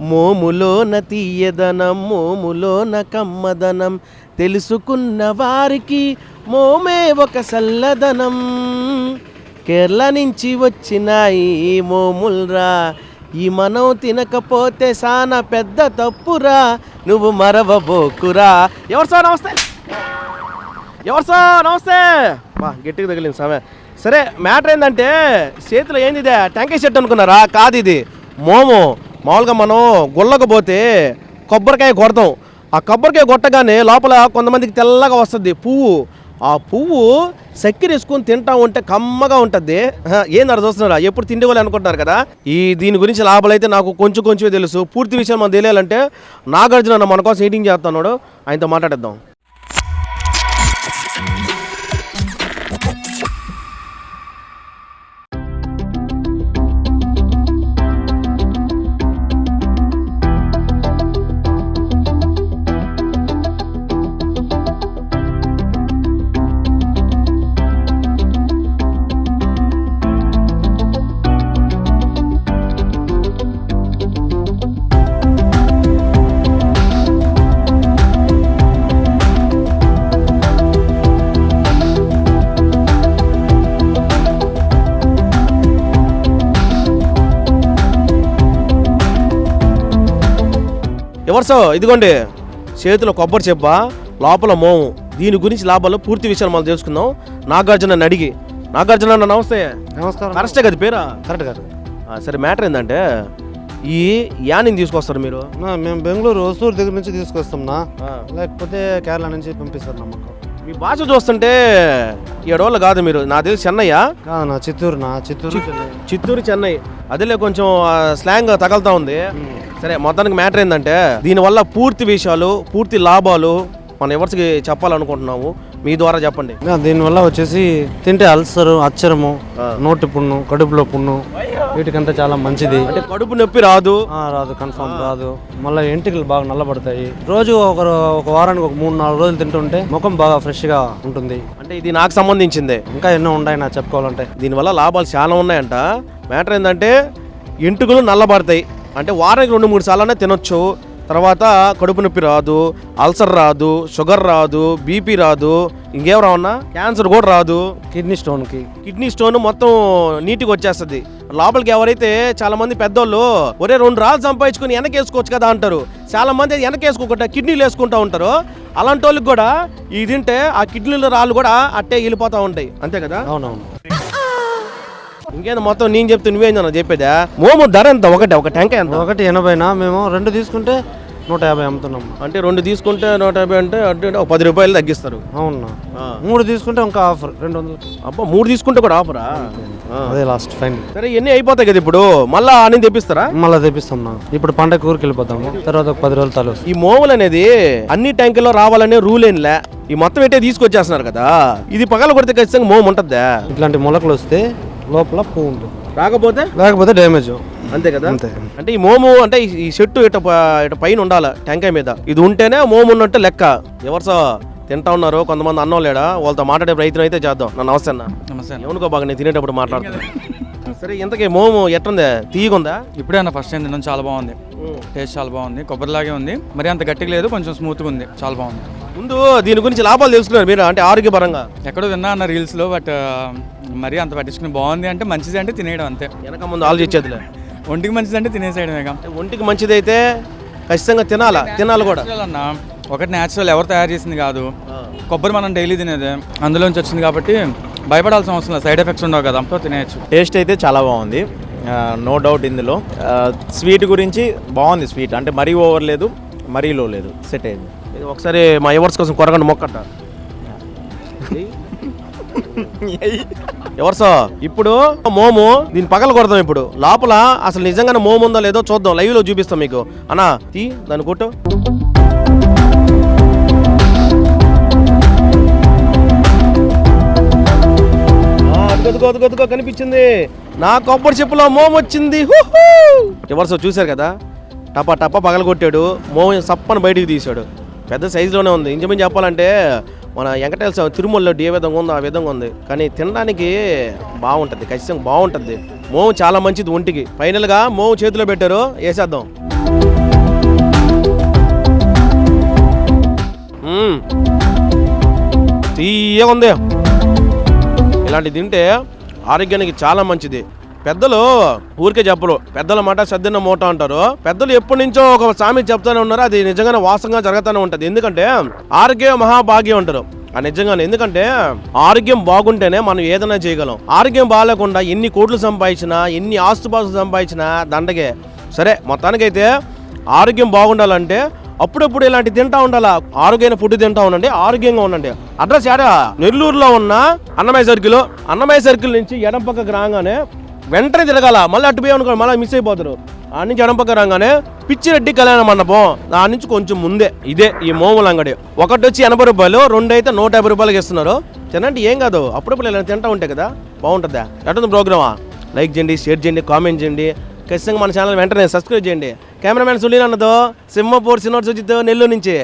మోములోన తీయదనం మోములోన కమ్మదనం తెలుసుకున్న వారికి మోమే ఒక సల్లదనం. కేరళ నుంచి వచ్చినాయి మోముల్రా, ఈ మనం తినకపోతే సానా పెద్ద తప్పురా, నువ్వు మరవబోకురా. ఎవరు సార్ నమస్తే, ఎవరు సార్ నమస్తే. బా గట్టిగా తగిలింది సామె. సరే మ్యాటర్ ఏంటంటే చేతిలో ఏంది ఇదే టెంకాయ చెట్టు అనుకున్నారా? కాదు, ఇది మోము. మామూలుగా మనం గుళ్ళకు పోతే కొబ్బరికాయ కొడతాం. ఆ కొబ్బరికాయ కొట్టగానే లోపల కొంతమందికి తెల్లగా వస్తుంది పువ్వు. ఆ పువ్వు చక్కెర వేసుకొని తింటా ఉంటే కమ్మగా ఉంటుంది. ఏందరు చూస్తున్నారా, ఎప్పుడు తిండివ్వాలి అనుకుంటున్నారు కదా. దీని గురించి లాభాలు అయితే నాకు కొంచెమే తెలుసు. పూర్తి విషయం మనం తెలియాలంటే నాగార్జున మన కోసం ఎడిటింగ్ చేస్తున్నాడు, ఆయనతో మాట్లాడేద్దాం. ఎవరు సో ఇదిగోండి చేతిలో కొబ్బరి చెప్పా, లోపల మోము. దీని గురించి లాభాలు పూర్తి విషయాలు మనం తెలుసుకుందాం నాగార్జున అడిగి. నాగార్జున అన్న నమస్తే. నమస్కారం. కరెక్టే కదా పేరా? కరెక్ట్ కాదు. సరే మ్యాటర్ ఏంటంటే ఈ యానిని తీసుకొస్తారు మీరు? మేము బెంగళూరు వసూరు దగ్గర నుంచి తీసుకొస్తాంనా, లేకపోతే కేరళ నుంచి పంపిస్తారు నమ్మకం. మీ భాష చూస్తుంటే 7 రోజులు కాదు మీరు, నాకు తెలిసి చెన్నయ్యా? కాదన్నా, చిత్తూరు చెన్నై. అదేలే కొంచెం స్లాంగ్ తగలుతా ఉంది. సరే మొత్తానికి మ్యాటర్ ఏంటంటే దీనివల్ల పూర్తి విషయాలు పూర్తి లాభాలు మనం ఎవరికి చెప్పాలనుకుంటున్నాము, మీ ద్వారా చెప్పండి. దీనివల్ల వచ్చేసి తింటే అల్సరు, అచ్చరము, నోటి పున్ను, కడుపులో పున్ను, వీటికంటే చాలా మంచిది. అంటే కడుపు నొప్పి రాదు కన్ఫర్మ్ రాదు. మళ్ళీ ఎంటికలు బాగా నల్లబడతాయి. రోజు ఒక వారానికి ఒక 3-4 రోజులు తింటుంటే ముఖం బాగా ఫ్రెష్ గా ఉంటుంది. అంటే ఇది నాకు సంబంధించిందే, ఇంకా ఎన్నో ఉన్నాయి నా చెప్పుకోవాలంటే. దీనివల్ల లాభాలు చాలా ఉన్నాయంట. మ్యాటర్ ఏంటంటే ఎంటుకలు నల్లబడతాయి, అంటే వారానికి 2-3 సార్లనే తినొచ్చు. తర్వాత కడుపు నొప్పి రాదు, అల్సర్ రాదు, షుగర్ రాదు, బీపీ రాదు, ఇంకేం రావన్నా క్యాన్సర్ కూడా రాదు. కిడ్నీ స్టోన్ మొత్తం నీట్గా వచ్చేస్తుంది లోపలికి. ఎవరైతే చాలా మంది పెద్దోళ్ళు ఒరే 2 రాళ్ళు సంపాదించుకుని వెనకేసుకోవచ్చు కదా అంటారు. చాలా మంది వెనకేసుకోకుండా కిడ్నీలు వేసుకుంటూ ఉంటారు. అలాంటి వాళ్ళకి కూడా ఇది తింటే ఆ కిడ్నీల రాళ్ళు కూడా అట్టే వెళ్ళిపోతూ ఉంటాయి. అంతే కదా? అవునవును. ఇంకేందో మొత్తం నేను చెప్తే నువ్వేందన్నా చెప్పేదా? మోము ధర ఎంత? ఒక టెంకాయ ఎంత? 180. మేము 2 తీసుకుంటే 150 అమ్ముతున్నాం. అంటే 2 తీసుకుంటే 150 అంటే అంటే ఒక 10 రూపాయలు తగ్గిస్తారు. అవునా? 3 తీసుకుంటే ఇంకా ఆఫర్ 200. అబ్బా 3 తీసుకుంటే కూడా ఆఫరా? అదే లాస్ట్ ఫైనల్. సరే ఇవన్నీ అయిపోతాయి కదా ఇప్పుడు, మళ్ళీ అని తెప్పిస్తారా? మళ్ళీ తెప్పిస్తాం. ఇప్పుడు పండగ ఊరికి వెళ్ళిపోతాము, తర్వాత ఒక 10 రోజులు తల. ఈ మోములు అనేది అన్ని ట్యాంకుల్లో రావాలనే రూల్ ఏంలే, ఈ మొత్తం ఏంటే తీసుకొచ్చేస్తున్నారు కదా. ఇది పగల కొడితే ఖచ్చితంగా మోము ఉంటుందా? ఇట్లాంటి మొలకలు వస్తే లోపల పువ్వు ఉంటుంది, లేకపోతే డ్యామేజ్. అంతే కదా? అంతే. అంటే ఈ మోము అంటే ఈ చెట్టు ఇట పైన ఉండాలి టెంకాయ మీద, ఇది ఉంటేనే మోము ఉన్నట్టు లెక్క. ఎవరు తింటా ఉన్నారు కొంతమంది అన్నోళ్ళేడా, వాళ్ళతో మాట్లాడే ప్రయత్నం అయితే చేద్దాం. నమస్తే అన్న. నమస్తే. ఎవనుకో బాగా నేను తినేటప్పుడు మాట్లాడుతున్నా. సరే ఇంతకీ మోము ఎట్లుంది? తీయగుందా? ఇప్పుడే అన్న ఫస్ట్ టైం తిన్నాను, చాలా బాగుంది. టేస్ట్ చాలా బాగుంది, కొబ్బరిలాగే ఉంది, మరి అంత గట్టిగా లేదు, కొంచెం స్మూత్గా ఉంది, చాలా బాగుంది. ముందు దీని గురించి లాభాలు తెలుసుకున్నారు మీరు, అంటే ఆరోగ్యపరంగా? ఎక్కడో విన్నా అన్న రీల్స్లో, బట్ మరి అంత పట్టించుకుని బాగుంది అంటే మంచిది అంటే తినేయడం అంతే, వెనక ముందు ఆలోచించేదిలే. ఒంటికి మంచిది అంటే తినేసేయడమే. ఒంటికి మంచిది అయితే ఖచ్చితంగా తినాలి కూడా అన్న. ఒకటి న్యాచురల్, ఎవరు తయారు చేసింది కాదు. కొబ్బరి మనం డైలీ తినేదే, అందులోంచి వచ్చింది కాబట్టి భయపడాల్సిన అవసరం లేదు, సైడ్ ఎఫెక్ట్స్ ఉండవు కదా, తినేయచ్చు. టేస్ట్ అయితే చాలా బాగుంది, నో డౌట్. ఇందులో స్వీట్ గురించి బాగుంది. స్వీట్ అంటే మరీ ఓవర్ లేదు, మరీ లో లేదు, సెట్ అయింది. ఒకసారి మా ఎవర్స్ కోసం కొరగండి మొక్కట. ఎవర్సో ఇప్పుడు మోము దీన్ని పగల కొడదాం. ఇప్పుడు లోపల అసలు నిజంగానే మోము ఉందో లేదో చూద్దాం, లైవ్ లో చూపిస్తాం మీకు. అన్నా తీ దాన్ని కొట్టు. గదుగో కనిపించింది, నా కొబ్బరి చెప్పులో మోము వచ్చింది. ఎవర్సో చూశారు కదా, టపా పగల కొట్టాడు, మోము సప్పని బయటికి తీశాడు. పెద్ద సైజులోనే ఉంది. ఇంచుమించు చెప్పాలంటే మన వెంకటేశ్వర తిరుమలలో ఏ విధంగా ఉందో ఆ విధంగా ఉంది. కానీ తినడానికి బాగుంటుంది, ఖచ్చితంగా బాగుంటుంది. మోము చాలా మంచిది ఒంటికి. ఫైనల్గా మోము చేతిలో పెట్టారు, వేసేద్దాం. తీయగా ఉంది. ఇలాంటివి తింటే ఆరోగ్యానికి చాలా మంచిది. పెద్దలు ఊరికే చెప్పరు, పెద్దల మాట సద్దిన మూట అంటారు. పెద్దలు ఎప్పటి నుంచో ఒక సామెత చెప్తానే ఉన్నారు, అది నిజంగానే వాస్తవంగా జరుగుతూనే ఉంటుంది. ఎందుకంటే ఆరోగ్యం మహాభాగ్యం అంటారు. నిజంగానే, ఎందుకంటే ఆరోగ్యం బాగుంటేనే మనం ఏదైనా చేయగలం. ఆరోగ్యం బాగాలేకుండా ఎన్ని కోట్లు సంపాదించినా, ఎన్ని ఆస్తుపాస్తులు సంపాదించినా దండగే. సరే, మొత్తానికైతే ఆరోగ్యం బాగుండాలంటే అప్పుడప్పుడు ఇలాంటి తింటా ఉండాలా. ఆరోగ్యమైన ఫుడ్ తింటా ఉండండి, ఆరోగ్యంగా ఉండండి. అడ్రస్ ఏడా? నెల్లూరులో ఉన్న అన్నమయ్య సర్కిల్ నుంచి ఎడం పక్కకు రాగానే వెంటనే తిరగాల. మళ్ళీ అటు పోయి అనుకో, మళ్ళీ మిస్ అయిపోతారు. ఆ నుంచి ఎడం పక్క రాగానే పిచ్చిరెడ్డి కళ్యాణ మండపం, దాని నుంచి కొంచెం ముందే ఇదే ఈ మోముల అంగడి. ఒకటి వచ్చి 80 రూపాయలు, 2 అయితే 150 రూపాయలకి ఇస్తున్నారు. తినండి, ఏం కాదు. అప్పుడప్పుడు ఇలా తింటా ఉంటాయి కదా, బాగుంటుందా? ఎట్టుంది ప్రోగ్రామా? లైక్ చేయండి, షేర్ చేయండి, కామెంట్ చేయండి. ఖచ్చితంగా మన ఛానల్ వెంటనే సబ్స్క్రైబ్ చేయండి. కెమెరామెన్ సునీల్ అన్నదో, సింహపూర్ సినోర్ సుజిత్, నెల్లూరు నుంచి.